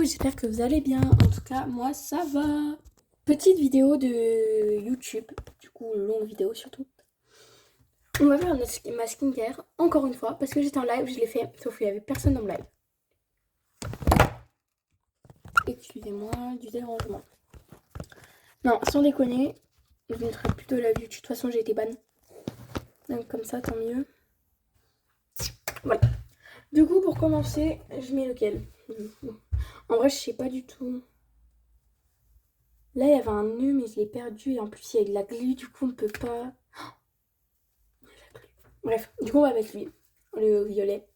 et j'espère que vous allez bien. En tout cas, moi ça va. Petite vidéo de YouTube, du coup longue vidéo surtout. On va faire ma skincare encore une fois parce que j'étais en live, je l'ai fait, sauf qu'il n'y avait personne dans le live. Excusez-moi du dérangement. Non, sans déconner, je ne ferai plus de live YouTube. De toute façon, j'ai été ban. Donc comme ça, tant mieux. Voilà. Du coup, pour commencer, je mets lequel? En vrai, je sais pas du tout. Là, il y avait un nœud, mais je l'ai perdu. Et en plus, il y a de la glu, du coup, on peut pas... Bref, du coup, on va avec lui. Le violet.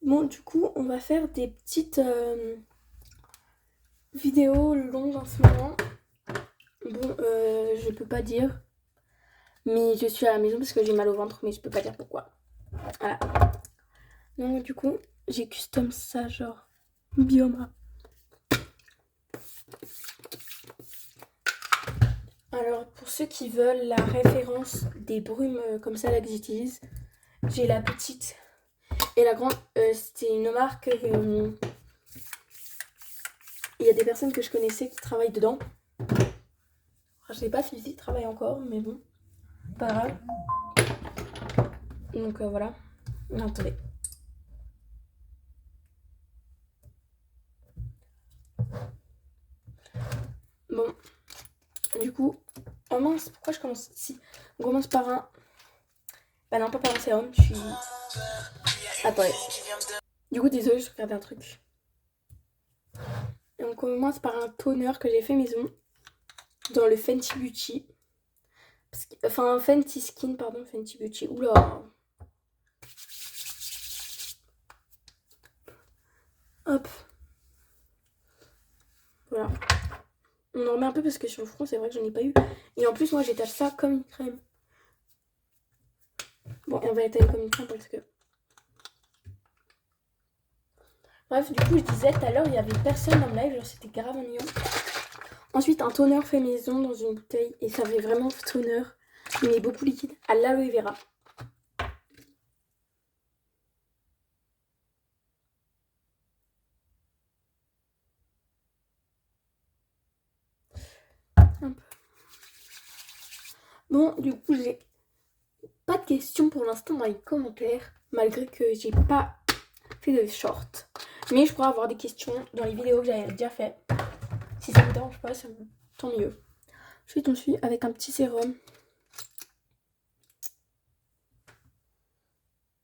Bon, du coup, on va faire des petites vidéos longues en ce moment. Bon, je peux pas dire. Mais je suis à la maison parce que j'ai mal au ventre, mais je peux pas dire pourquoi. Voilà. Donc, du coup, j'ai custom ça, genre... Bioma. Alors, pour ceux qui veulent la référence des brumes comme ça là que j'utilise, j'ai la petite et la grande. C'était une marque. Il y a des personnes que je connaissais qui travaillent dedans. Enfin, je sais pas s'ils y travaillent encore, mais bon, pas grave. Donc voilà. Non, attendez. Bon, du coup, oh mince, pourquoi je commence ici? On commence par un. Bah non, pas par un sérum, je suis. Attendez. Du coup, désolé, je regardais un truc. Et on commence par un toner que j'ai fait maison dans le Fenty Beauty. Enfin, Fenty Skin, pardon, Fenty Beauty. Oula. Hop. Voilà. On en remet un peu parce que sur le front, c'est vrai que j'en ai pas eu. Et en plus, moi, j'étale ça comme une crème. Bon, et on va étaler comme une crème parce que... Bref, du coup, je disais tout à l'heure, il y avait personne dans le live. Genre, c'était grave ennuyant. Ensuite, un toner fait maison dans une bouteille. Et ça fait vraiment toner, mais beaucoup liquide, à l'aloe vera. Un peu. Bon, du coup, j'ai pas de questions pour l'instant dans les commentaires, malgré que j'ai pas fait de short. Mais je pourrais avoir des questions dans les vidéos que j'avais déjà fait. Si ça me dérange pas, tant mieux. Ensuite, on suit avec un petit sérum.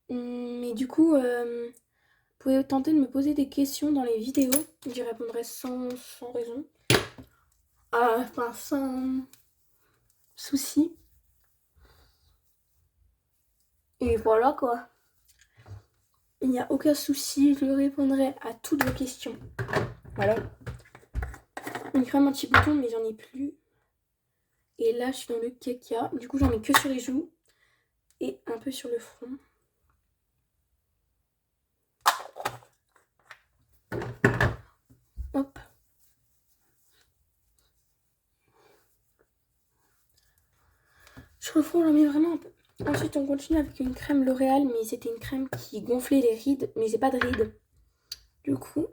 Mais du coup, vous pouvez tenter de me poser des questions dans les vidéos. J'y répondrai sans raison. Enfin, sans souci. Et voilà quoi. Il n'y a aucun souci, je répondrai à toutes vos questions. Voilà. Une crème anti-bouton, mais j'en ai plus. Et là, je suis dans le caca. Du coup, j'en mets que sur les joues et un peu sur le front. Hop. Sur le front, j'en mets vraiment un peu. Ensuite, on continue avec une crème L'Oréal, mais c'était une crème qui gonflait les rides, mais j'ai pas de rides. Du coup,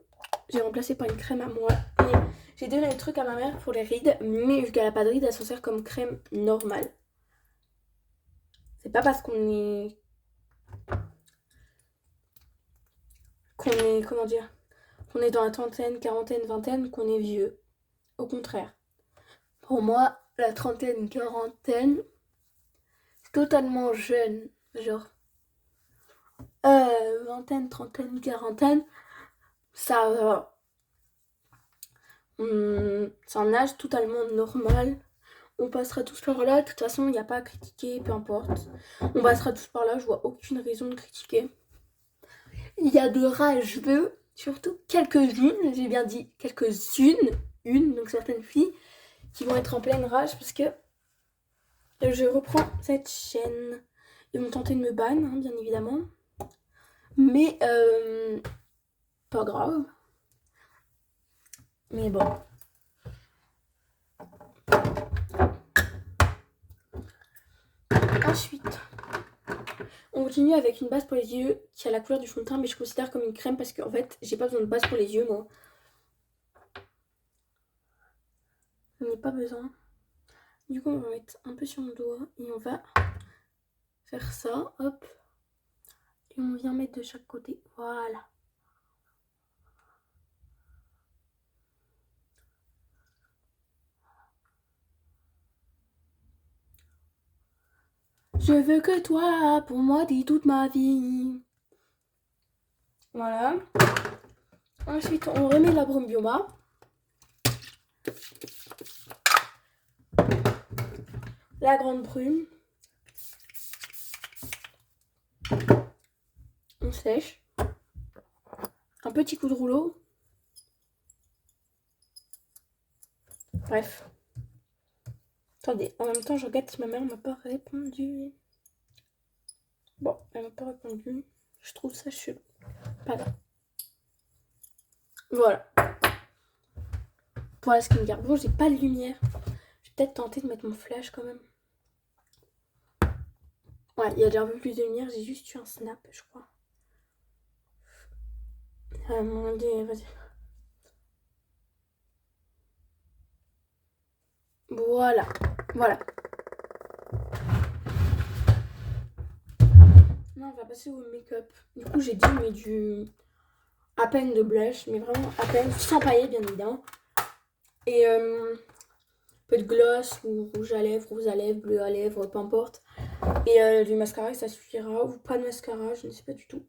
j'ai remplacé par une crème à moi. Et j'ai donné le truc à ma mère pour les rides, mais vu qu'elle a pas de rides, elle s'en sert comme crème normale. C'est pas parce qu'on est... Comment dire, qu'on est dans la trentaine, quarantaine, vingtaine, qu'on est vieux. Au contraire. Pour moi, la trentaine, quarantaine, c'est totalement jeune. Genre, vingtaine, trentaine, quarantaine, ça va. C'est un âge totalement normal. On passera tous par là. De toute façon, il n'y a pas à critiquer, peu importe. On passera tous par là. Je vois aucune raison de critiquer. Il y a de rageux, surtout quelques-unes. J'ai bien dit quelques-unes. Donc certaines filles qui vont être en pleine rage parce que je reprends cette chaîne. Ils vont tenter de me ban, hein, bien évidemment. Mais pas grave. Mais bon. Ensuite, On continue avec une base pour les yeux qui a la couleur du fond de teint, mais je considère comme une crème parce qu'en fait, j'ai pas besoin de base pour les yeux, moi. J'en ai pas besoin. Du coup, on va mettre un peu sur le doigt et on va faire ça, hop. Et on vient mettre de chaque côté, voilà. Je veux que toi, pour moi, t'es toute ma vie. Voilà. Ensuite, on remet la brume Bioma. La grande brume. On sèche. Un petit coup de rouleau. Bref. Attendez, en même temps, je regarde si ma mère m'a pas répondu. Bon, elle m'a pas répondu. Je trouve ça chelou. Pas grave. Voilà. Voilà ce qui me garde. Bon, j'ai pas de lumière. Je vais peut-être tenter de mettre mon flash quand même. Ouais, il y a déjà un peu plus de lumière. J'ai juste eu un snap, je crois. Mon dieu, vas-y. Voilà. Voilà. Non, on va passer au make-up. Du coup, j'ai dit, mais du... à peine de blush, mais vraiment à peine, sans paillettes, bien évidemment. Et peu de gloss ou rouge à lèvres, rose à lèvres, bleu à lèvres, peu importe. Et du mascara, ça suffira. Ou pas de mascara, je ne sais pas du tout.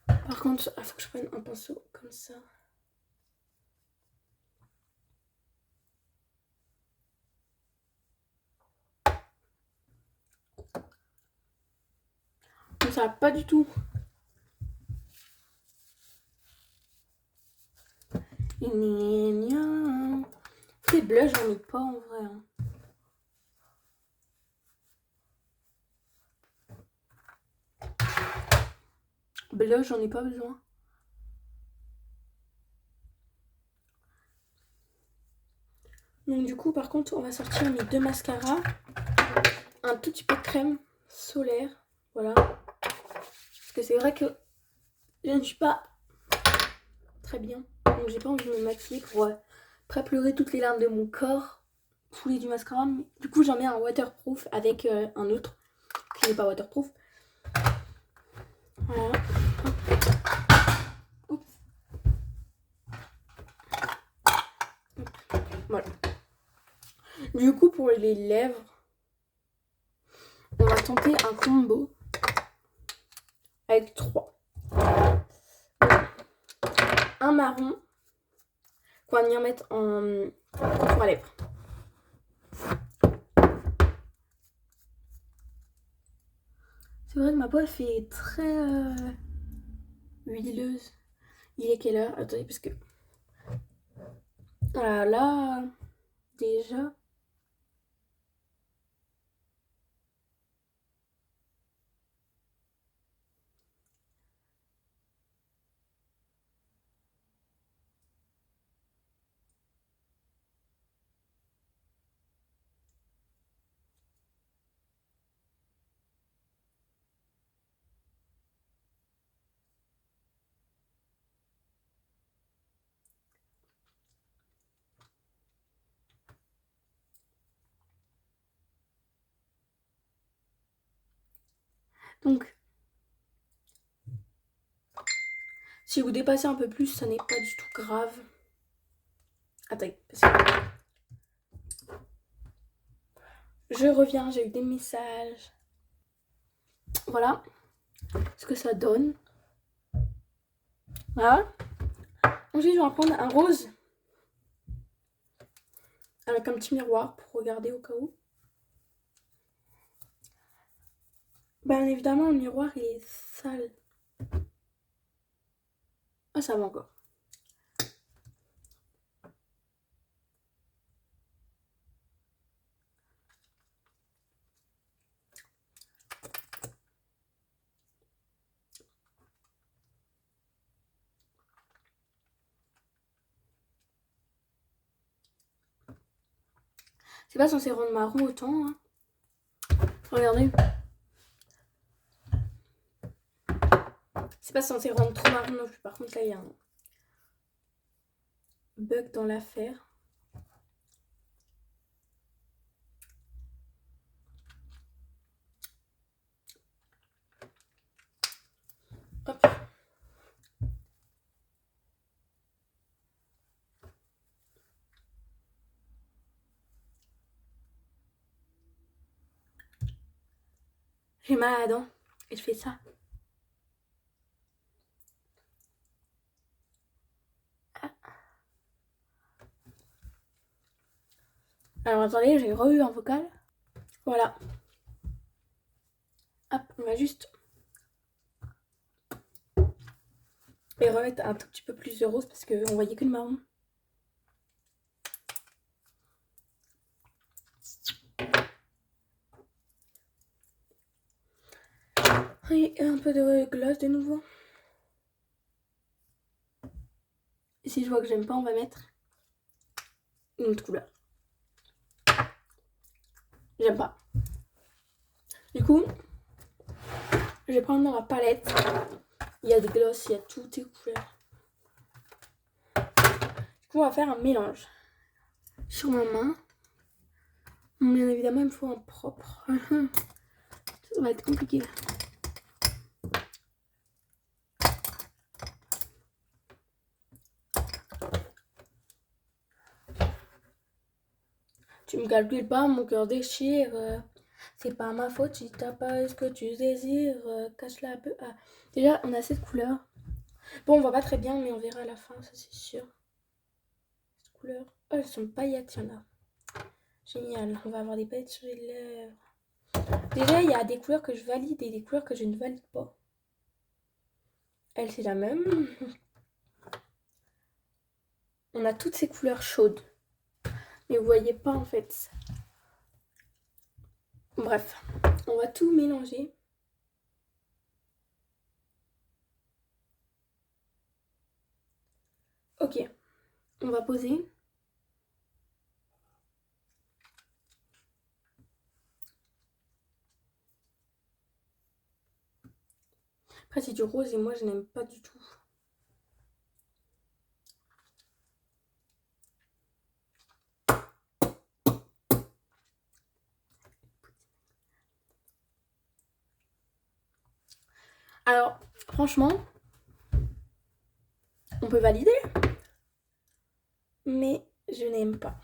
Par contre, il faut que je prenne un pinceau comme ça. Donc ça va pas du tout. Les blushs, j'en ai pas en vrai. Hein. Blush, j'en ai pas besoin. Donc du coup, par contre, on va sortir mes deux mascaras. Un tout petit peu de crème solaire. Voilà. Parce que c'est vrai que je ne suis pas très bien. Donc j'ai pas envie de me maquiller pour après pleurer toutes les larmes de mon corps. Fouler du mascara. Mais du coup, j'en mets un waterproof avec un autre qui n'est pas waterproof. Voilà. Oups. Voilà. Du coup, pour les lèvres, on va tenter un combo avec 3. Un marron qu'on va venir mettre en contour à lèvres. C'est vrai que ma peau elle fait très huileuse. Il est quelle heure? Attendez, parce que là déjà. Donc, si vous dépassez un peu plus, ça n'est pas du tout grave. Attendez, parce que je reviens, j'ai eu des messages. Voilà ce que ça donne. Voilà. Ensuite, je vais en prendre un rose avec un petit miroir pour regarder au cas où. Bien évidemment, le miroir il est sale. Ah, ça va encore. C'est pas censé rendre marron autant. Hein. Regardez. C'est pas censé rendre trop marron non plus. Par contre, là, il y a un bug dans l'affaire. Hop. J'ai mal à la dent et je fais ça. Alors attendez, j'ai eu un vocal. Voilà. Hop, on va juste les remettre un tout petit peu plus de rose parce qu'on voyait que le marron. Et un peu de gloss de nouveau. Et si je vois que j'aime pas, on va mettre une autre couleur. J'aime pas. Du coup, je vais prendre dans la palette. Il y a des glosses, il y a toutes les couleurs. Du coup, on va faire un mélange. Sur ma main. Bien évidemment, il me faut un propre. Ça va être compliqué. Tu me calcules pas, mon cœur déchire. C'est pas ma faute si t'as pas ce que tu désires. Cache la peu. Ah. Déjà, on a cette couleur. Bon, on voit pas très bien, mais on verra à la fin, ça c'est sûr. Cette couleur. Oh, elles sont paillettes, il y en a. Génial, on va avoir des paillettes sur les lèvres. Déjà, il y a des couleurs que je valide et des couleurs que je ne valide pas. Elle, c'est la même. On a toutes ces couleurs chaudes. Mais vous voyez pas en fait. Bref, on va tout mélanger. Ok, on va poser. Après, c'est du rose et moi, je n'aime pas du tout. Alors, franchement, on peut valider, mais je n'aime pas.